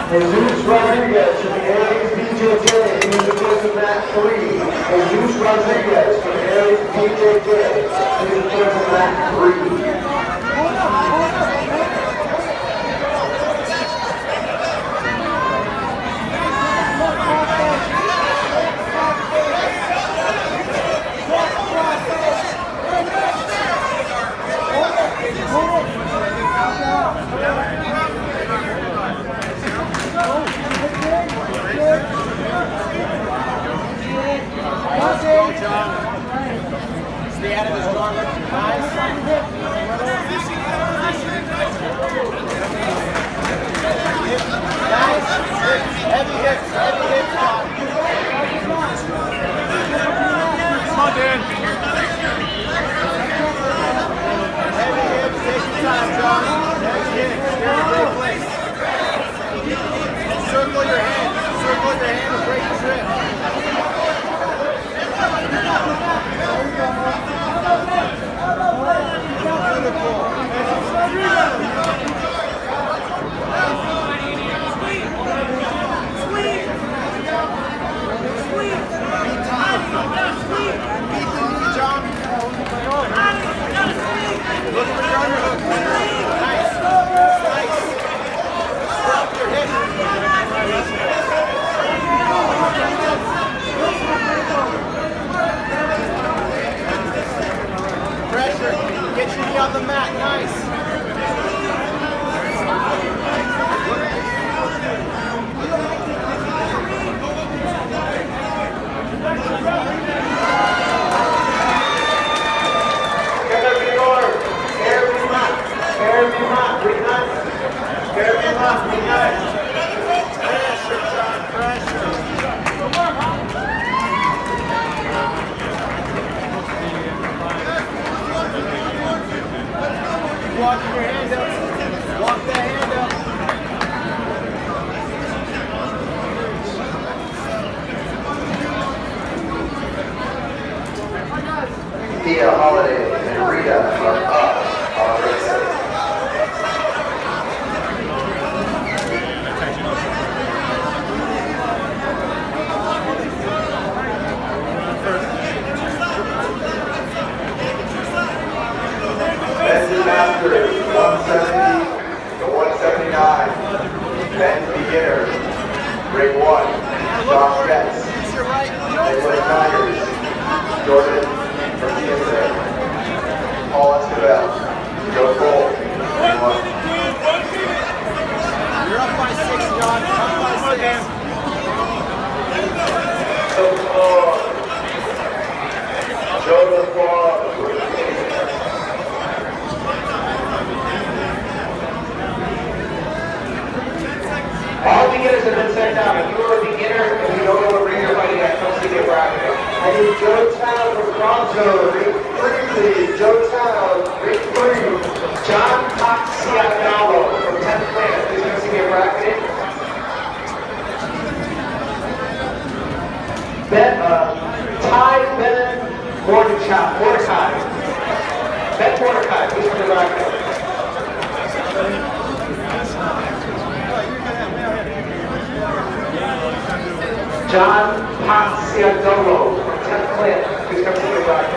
Jesus Rodriguez from the Aries BJJ, he is the first of mat 3. Jesus Rodriguez from the Aries BJJ, he is the first of mat 3. Stay out of his guard, nice. Nice. Heavy hips, heavy hips. Come on, Dan. Heavy hips, take your time, John. Heavy hips, you're in a great place. Circle your hand and break the grip. Get your knee on the mat, nice. Pressure, John, pressure. Walk your hand up. Walk that hand up. Thea Holiday and Rita are up on race. Master 170 to 179. Men's beginner. Grade 1. Josh Betts. Nicholas Myers. Jordan from TSA. Paul Escobar. Joe Cole. You're up by 6, John. Up by 6. All beginners have been sent out. If you are a beginner and you don't know what ring you're fighting at, come see me at bracket. I need Joe Town from Toronto, ring 3, please. Joe Town, ring 3. John Paxiagallo from 10th Planet, please come see me at bracket. Ty Ben Mordecai. Ben Mordecai, please come to bracket. John Paxiagallo from 10th Planet, please come see me at bracket.